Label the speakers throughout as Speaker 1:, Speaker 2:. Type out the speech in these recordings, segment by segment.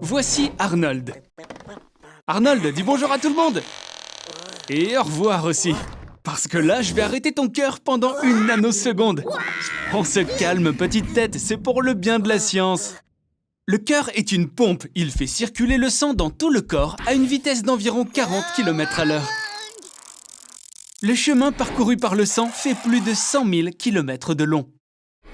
Speaker 1: Voici Arnold. Arnold, dis bonjour à tout le monde. Et au revoir aussi. Parce que là, je vais arrêter ton cœur pendant une nanoseconde. On se calme, petite tête, c'est pour le bien de la science. Le cœur est une pompe. Il fait circuler le sang dans tout le corps à une vitesse d'environ 40 km/h. Le chemin parcouru par le sang fait plus de 100 000 km de long.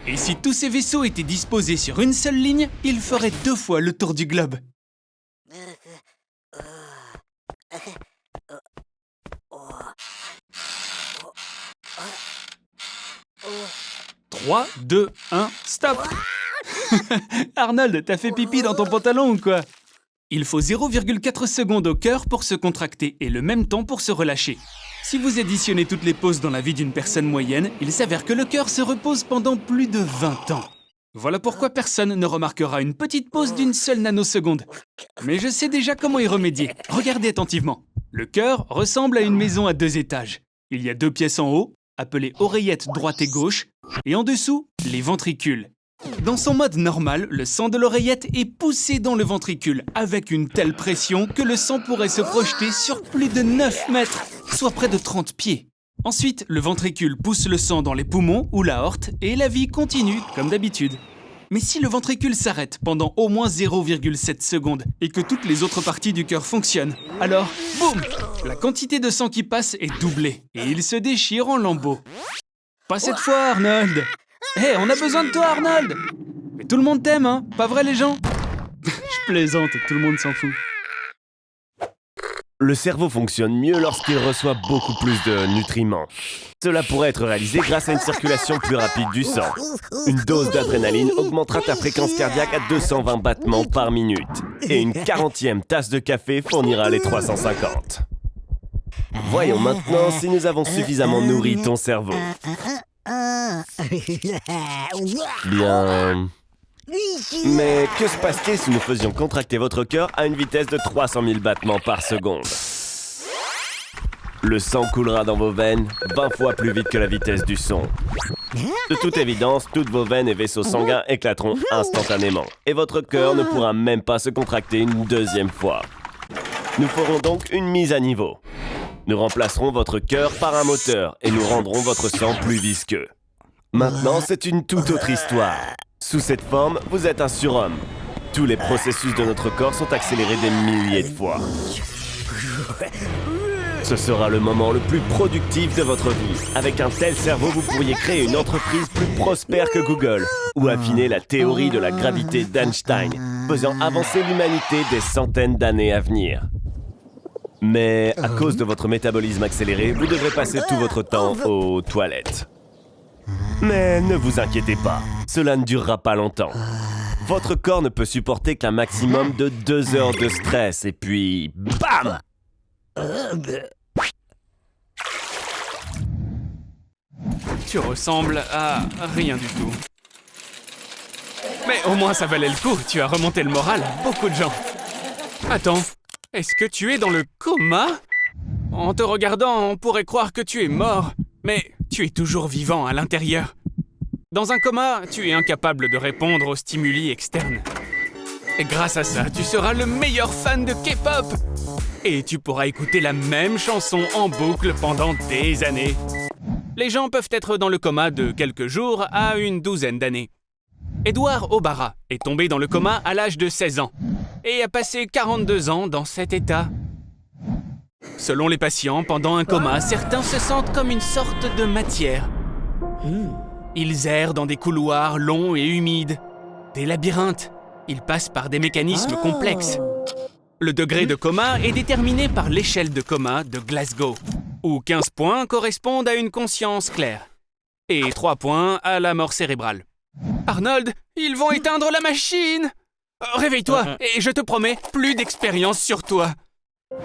Speaker 1: Et si tous ces vaisseaux étaient disposés sur une seule ligne, ils feraient 2 fois le tour du globe. 3, 2, 1, stop. Arnold, t'as fait pipi dans ton pantalon ou quoi? Il faut 0,4 secondes au cœur pour se contracter et le même temps pour se relâcher. Si vous additionnez toutes les pauses dans la vie d'une personne moyenne, il s'avère que le cœur se repose pendant plus de 20 ans. Voilà pourquoi personne ne remarquera une petite pause d'une seule nanoseconde. Mais je sais déjà comment y remédier. Regardez attentivement. Le cœur ressemble à une maison à 2 étages. Il y a 2 pièces en haut, appelées oreillettes droite et gauche, et en dessous, les ventricules. Dans son mode normal, le sang de l'oreillette est poussé dans le ventricule avec une telle pression que le sang pourrait se projeter sur plus de 9 mètres, soit près de 30 pieds. Ensuite, le ventricule pousse le sang dans les poumons ou l'aorte et la vie continue comme d'habitude. Mais si le ventricule s'arrête pendant au moins 0,7 secondes et que toutes les autres parties du cœur fonctionnent, alors, boum, la quantité de sang qui passe est doublée et il se déchire en lambeaux. Pas cette fois, Arnold! Hé, on a besoin de toi, Arnold! Mais tout le monde t'aime, hein? Pas vrai, les gens? Je plaisante, tout le monde s'en fout.
Speaker 2: Le cerveau fonctionne mieux lorsqu'il reçoit beaucoup plus de nutriments. Cela pourrait être réalisé grâce à une circulation plus rapide du sang. Une dose d'adrénaline augmentera ta fréquence cardiaque à 220 battements par minute. Et une 40e tasse de café fournira les 350. Voyons maintenant si nous avons suffisamment nourri ton cerveau. Bien... Mais que se passerait si nous faisions contracter votre cœur à une vitesse de 300 000 battements par seconde? Le sang coulera dans vos veines 20 fois plus vite que la vitesse du son. De toute évidence, toutes vos veines et vaisseaux sanguins éclateront instantanément. Et votre cœur ne pourra même pas se contracter une 2e fois. Nous ferons donc une mise à niveau. Nous remplacerons votre cœur par un moteur et nous rendrons votre sang plus visqueux. Maintenant, c'est une toute autre histoire. Sous cette forme, vous êtes un surhomme. Tous les processus de notre corps sont accélérés des milliers de fois. Ce sera le moment le plus productif de votre vie. Avec un tel cerveau, vous pourriez créer une entreprise plus prospère que Google ou affiner la théorie de la gravité d'Einstein, faisant avancer l'humanité des centaines d'années à venir. Mais à cause de votre métabolisme accéléré, vous devrez passer tout votre temps aux toilettes. Mais ne vous inquiétez pas, cela ne durera pas longtemps. Votre corps ne peut supporter qu'un maximum de 2 heures de stress et puis... BAM!
Speaker 1: Tu ressembles à rien du tout. Mais au moins ça valait le coup, tu as remonté le moral à beaucoup de gens. Attends, est-ce que tu es dans le coma? En te regardant, on pourrait croire que tu es mort, mais tu es toujours vivant à l'intérieur. Dans un coma, tu es incapable de répondre aux stimuli externes. Et grâce à ça, tu seras le meilleur fan de K-pop. Et tu pourras écouter la même chanson en boucle pendant des années. Les gens peuvent être dans le coma de quelques jours à une douzaine d'années. Edouard Obara est tombé dans le coma à l'âge de 16 ans et a passé 42 ans dans cet état. Selon les patients, pendant un coma, certains se sentent comme une sorte de matière. Ils errent dans des couloirs longs et humides, des labyrinthes. Ils passent par des mécanismes complexes. Le degré de coma est déterminé par l'échelle de coma de Glasgow, où 15 points correspondent à une conscience claire et 3 points à la mort cérébrale. Arnold, ils vont éteindre la machine! Réveille-toi et je te promets, plus d'expérience sur toi.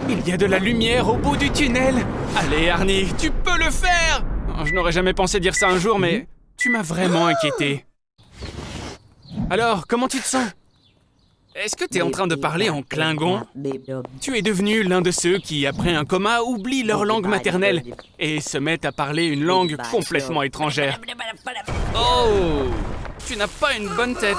Speaker 1: Il y a de la lumière au bout du tunnel. Allez, Arnie, tu peux le faire! Je n'aurais jamais pensé dire ça un jour, mais tu m'as vraiment inquiété. Alors, comment tu te sens? Est-ce que tu es en train de parler en klingon? Tu es devenu l'un de ceux qui, après un coma, oublient leur langue maternelle et se mettent à parler une langue complètement étrangère. Oh! Tu n'as pas une bonne tête.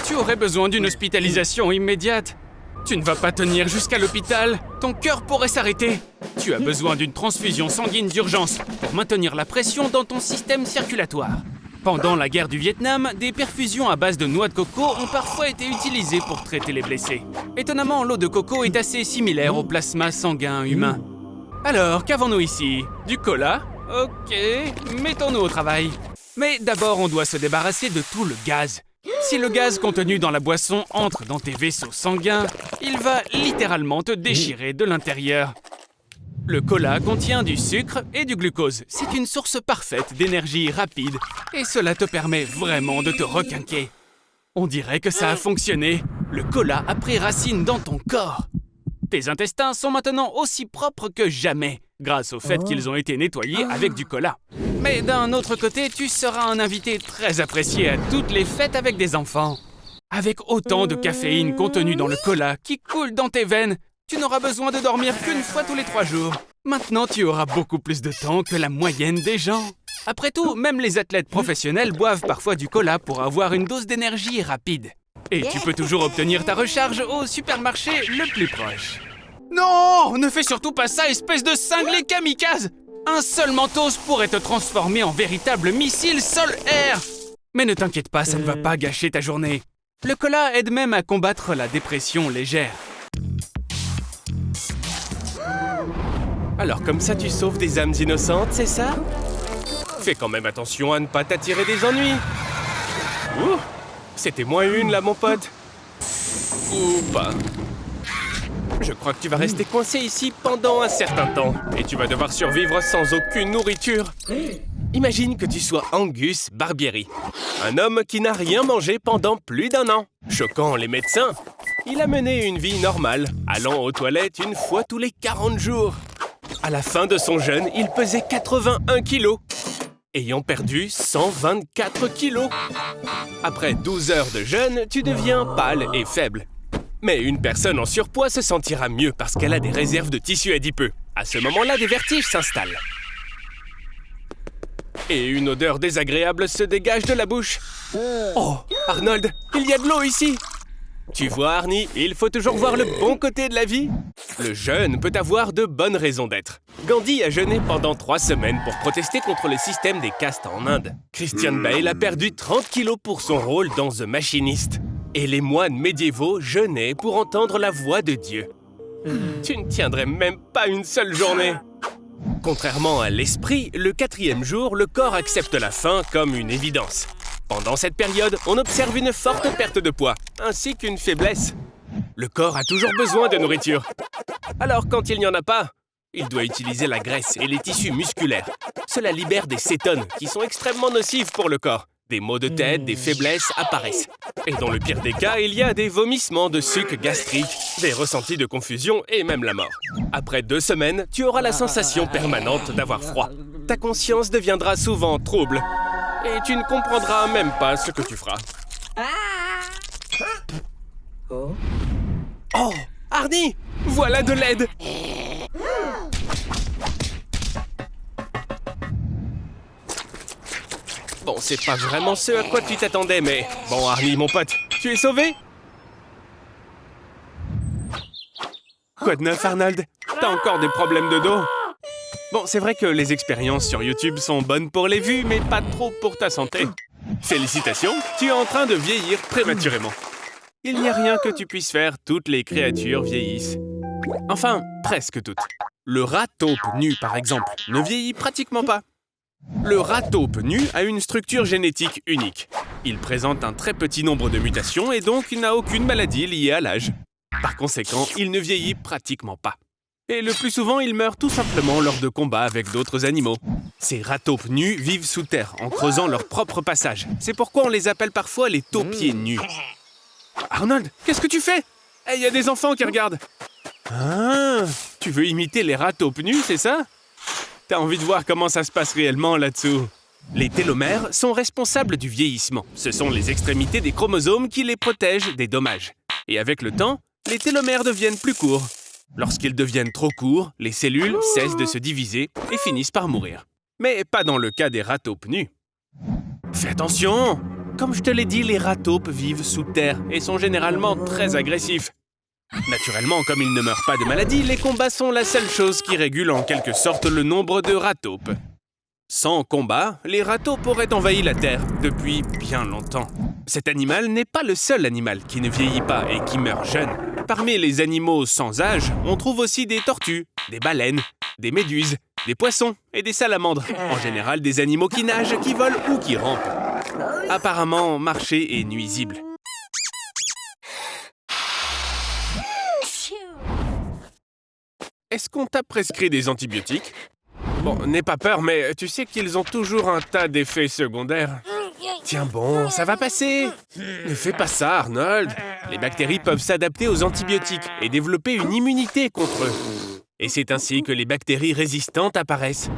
Speaker 1: Tu aurais besoin d'une hospitalisation immédiate. Tu ne vas pas tenir jusqu'à l'hôpital. Ton cœur pourrait s'arrêter. Tu as besoin d'une transfusion sanguine d'urgence pour maintenir la pression dans ton système circulatoire. Pendant la guerre du Vietnam, des perfusions à base de noix de coco ont parfois été utilisées pour traiter les blessés. Étonnamment, l'eau de coco est assez similaire au plasma sanguin humain. Alors, qu'avons-nous ici? Du cola? Ok, mettons-nous au travail. Mais d'abord, on doit se débarrasser de tout le gaz. Si le gaz contenu dans la boisson entre dans tes vaisseaux sanguins, il va littéralement te déchirer de l'intérieur. Le cola contient du sucre et du glucose. C'est une source parfaite d'énergie rapide et cela te permet vraiment de te requinquer. On dirait que ça a fonctionné. Le cola a pris racine dans ton corps. Tes intestins sont maintenant aussi propres que jamais, grâce au fait qu'ils ont été nettoyés avec du cola. Mais d'un autre côté, tu seras un invité très apprécié à toutes les fêtes avec des enfants. Avec autant de caféine contenue dans le cola qui coule dans tes veines, tu n'auras besoin de dormir qu'une fois tous les 3 jours. Maintenant, tu auras beaucoup plus de temps que la moyenne des gens. Après tout, même les athlètes professionnels boivent parfois du cola pour avoir une dose d'énergie rapide. Et tu peux toujours obtenir ta recharge au supermarché le plus proche. Non! Ne fais surtout pas ça, espèce de cinglé kamikaze! Un seul mentos pourrait te transformer en véritable missile sol-air! Mais ne t'inquiète pas, ça ne va pas gâcher ta journée. Le cola aide même à combattre la dépression légère. Alors comme ça tu sauves des âmes innocentes, c'est ça? Fais quand même attention à ne pas t'attirer des ennuis. Ouh, c'était moins une là mon pote. Ou pas. Je crois que tu vas rester coincé ici pendant un certain temps. Et tu vas devoir survivre sans aucune nourriture. Imagine que tu sois Angus Barbieri. Un homme qui n'a rien mangé pendant plus d'1 an. Choquant les médecins, il a mené une vie normale, allant aux toilettes une fois tous les 40 jours. À la fin de son jeûne, il pesait 81 kilos, ayant perdu 124 kilos. Après 12 heures de jeûne, tu deviens pâle et faible. Mais une personne en surpoids se sentira mieux parce qu'elle a des réserves de tissu adipeux. À ce moment-là, des vertiges s'installent. Et une odeur désagréable se dégage de la bouche. Oh, Arnold, il y a de l'eau ici! Tu vois, Arnie, il faut toujours voir le bon côté de la vie. Le jeûne peut avoir de bonnes raisons d'être. Gandhi a jeûné pendant 3 semaines pour protester contre le système des castes en Inde. Christian Bale a perdu 30 kilos pour son rôle dans The Machinist. Et les moines médiévaux jeûnaient pour entendre la voix de Dieu. Tu ne tiendrais même pas une seule journée. Contrairement à l'esprit, le 4e jour, le corps accepte la faim comme une évidence. Pendant cette période, on observe une forte perte de poids, ainsi qu'une faiblesse. Le corps a toujours besoin de nourriture. Alors quand il n'y en a pas, il doit utiliser la graisse et les tissus musculaires. Cela libère des cétones qui sont extrêmement nocives pour le corps. Des maux de tête, des faiblesses apparaissent. Et dans le pire des cas, il y a des vomissements de suc gastrique, des ressentis de confusion et même la mort. Après 2 semaines, tu auras la sensation permanente d'avoir froid. Ta conscience deviendra souvent trouble. Et tu ne comprendras même pas ce que tu feras. Oh, Arnie, voilà de l'aide. Bon, c'est pas vraiment ce à quoi tu t'attendais, mais... Bon, Arnie, mon pote, tu es sauvé? Quoi de neuf, Arnold? T'as encore des problèmes de dos? Bon, c'est vrai que les expériences sur YouTube sont bonnes pour les vues, mais pas trop pour ta santé. Félicitations, tu es en train de vieillir prématurément. Il n'y a rien que tu puisses faire, toutes les créatures vieillissent. Enfin, presque toutes. Le rat taupe nu, par exemple, ne vieillit pratiquement pas. Le rat taupe nu a une structure génétique unique. Il présente un très petit nombre de mutations et donc il n'a aucune maladie liée à l'âge. Par conséquent, il ne vieillit pratiquement pas. Et le plus souvent, il meurt tout simplement lors de combats avec d'autres animaux. Ces rats taupes nus vivent sous terre en creusant leur propre passage. C'est pourquoi on les appelle parfois les taupiers nus. Arnold, qu'est-ce que tu fais? Il y a des enfants qui regardent. Ah, tu veux imiter les rats taupes nus, c'est ça? T'as envie de voir comment ça se passe réellement là-dessous? Les télomères sont responsables du vieillissement. Ce sont les extrémités des chromosomes qui les protègent des dommages. Et avec le temps, les télomères deviennent plus courts. Lorsqu'ils deviennent trop courts, les cellules cessent de se diviser et finissent par mourir. Mais pas dans le cas des rats taupes nus. Fais attention! Comme je te l'ai dit, les rats taupes vivent sous terre et sont généralement très agressifs. Naturellement, comme ils ne meurent pas de maladie, les combats sont la seule chose qui régule en quelque sorte le nombre de rats taupes. Sans combat, les rats taupes auraient envahi la Terre depuis bien longtemps. Cet animal n'est pas le seul animal qui ne vieillit pas et qui meurt jeune. Parmi les animaux sans âge, on trouve aussi des tortues, des baleines, des méduses, des poissons et des salamandres. En général, des animaux qui nagent, qui volent ou qui rampent. Apparemment, marcher est nuisible. Est-ce qu'on t'a prescrit des antibiotiques? Bon, n'aie pas peur, mais tu sais qu'ils ont toujours un tas d'effets secondaires. Tiens bon, ça va passer. Ne fais pas ça, Arnold. Les bactéries peuvent s'adapter aux antibiotiques et développer une immunité contre eux. Et c'est ainsi que les bactéries résistantes apparaissent.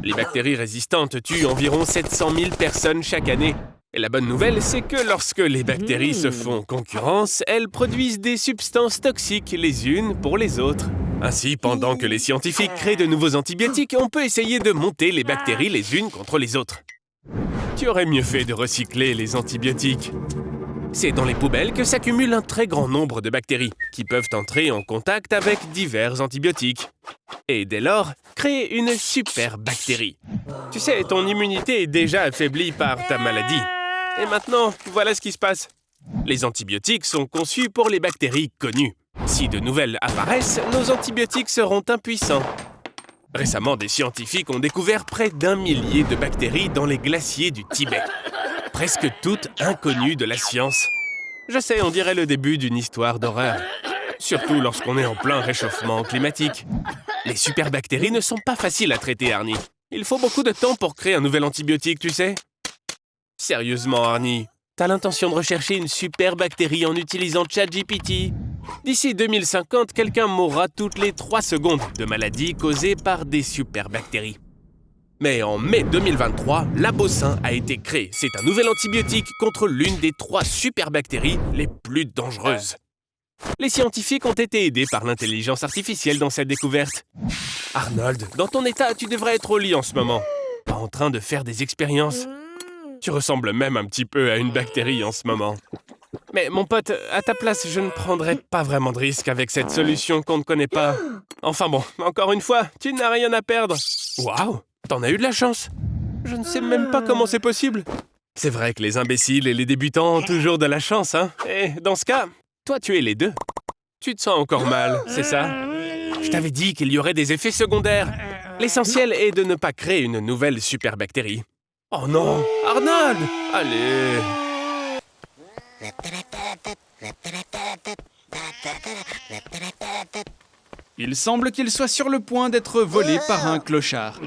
Speaker 1: Les bactéries résistantes tuent environ 700 000 personnes chaque année. Et la bonne nouvelle, c'est que lorsque les bactéries se font concurrence, elles produisent des substances toxiques les unes pour les autres. Ainsi, pendant que les scientifiques créent de nouveaux antibiotiques, on peut essayer de monter les bactéries les unes contre les autres. Tu aurais mieux fait de recycler les antibiotiques. C'est dans les poubelles que s'accumule un très grand nombre de bactéries qui peuvent entrer en contact avec divers antibiotiques. Et dès lors, créer une super bactérie. Tu sais, ton immunité est déjà affaiblie par ta maladie. Et maintenant, voilà ce qui se passe. Les antibiotiques sont conçus pour les bactéries connues. Si de nouvelles apparaissent, nos antibiotiques seront impuissants. Récemment, des scientifiques ont découvert près d'1 millier de bactéries dans les glaciers du Tibet. Presque toutes inconnues de la science. Je sais, on dirait le début d'une histoire d'horreur. Surtout lorsqu'on est en plein réchauffement climatique. Les superbactéries ne sont pas faciles à traiter, Arnie. Il faut beaucoup de temps pour créer un nouvel antibiotique, tu sais. Sérieusement, Arnie, t'as l'intention de rechercher une superbactérie en utilisant ChatGPT? D'ici 2050, quelqu'un mourra toutes les 3 secondes de maladies causées par des superbactéries. Mais en mai 2023, l'Abocin a été créé. C'est un nouvel antibiotique contre l'une des 3 superbactéries les plus dangereuses. Les scientifiques ont été aidés par l'intelligence artificielle dans cette découverte. Arnold, dans ton état, tu devrais être au lit en ce moment. Pas en train de faire des expériences. Tu ressembles même un petit peu à une bactérie en ce moment. Mais mon pote, à ta place, je ne prendrais pas vraiment de risque avec cette solution qu'on ne connaît pas. Enfin bon, encore une fois, tu n'as rien à perdre. Waouh, t'en as eu de la chance. Je ne sais même pas comment c'est possible. C'est vrai que les imbéciles et les débutants ont toujours de la chance, hein. Et dans ce cas, toi tu es les deux. Tu te sens encore mal, c'est ça? Je t'avais dit qu'il y aurait des effets secondaires. L'essentiel est de ne pas créer une nouvelle superbactérie. Oh non, Arnold! Allez!
Speaker 3: Il semble qu'il soit sur le point d'être volé par un clochard.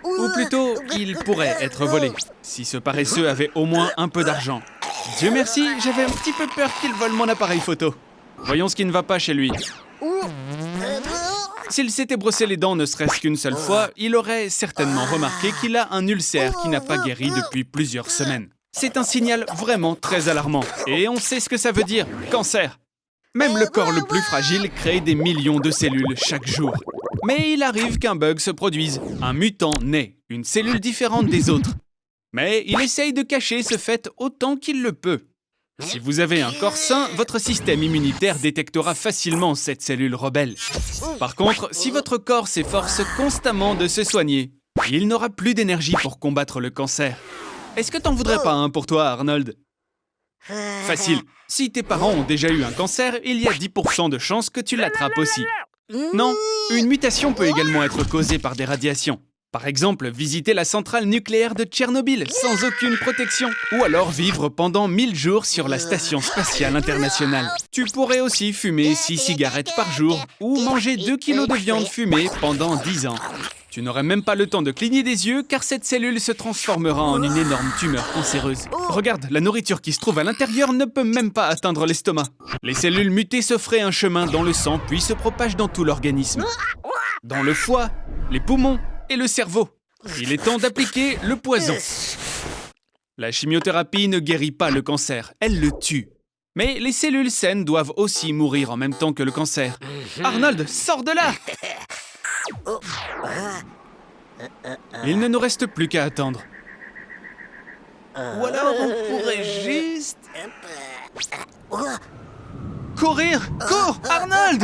Speaker 3: Ou plutôt, il pourrait être volé, si ce paresseux avait au moins un peu d'argent. Dieu merci, j'avais un petit peu peur qu'il vole mon appareil photo. Voyons ce qui ne va pas chez lui. S'il s'était brossé les dents ne serait-ce qu'une seule fois, il aurait certainement remarqué qu'il a un ulcère qui n'a pas guéri depuis plusieurs semaines. C'est un signal vraiment très alarmant. Et on sait ce que ça veut dire, cancer. Même le corps le plus fragile crée des millions de cellules chaque jour. Mais il arrive qu'un bug se produise. Un mutant naît, une cellule différente des autres. Mais il essaye de cacher ce fait autant qu'il le peut. Si vous avez un corps sain, votre système immunitaire détectera facilement cette cellule rebelle. Par contre, si votre corps s'efforce constamment de se soigner, il n'aura plus d'énergie pour combattre le cancer. Est-ce que t'en voudrais pas un pour toi, Arnold? Facile. Si tes parents ont déjà eu un cancer, il y a 10% de chances que tu l'attrapes aussi. Non, une mutation peut également être causée par des radiations. Par exemple, visiter la centrale nucléaire de Tchernobyl sans aucune protection. Ou alors vivre pendant 1000 jours sur la Station spatiale internationale. Tu pourrais aussi fumer 6 cigarettes par jour ou manger 2 kilos de viande fumée pendant 10 ans. Tu n'aurais même pas le temps de cligner des yeux car cette cellule se transformera en une énorme tumeur cancéreuse. Regarde, la nourriture qui se trouve à l'intérieur ne peut même pas atteindre l'estomac. Les cellules mutées se feraient un chemin dans le sang puis se propagent dans tout l'organisme. Dans le foie, les poumons et le cerveau. Il est temps d'appliquer le poison. La chimiothérapie ne guérit pas le cancer, elle le tue. Mais les cellules saines doivent aussi mourir en même temps que le cancer. Arnold, sors de là! Il ne nous reste plus qu'à attendre. Ou alors on pourrait juste... Courir! Cours, Arnold!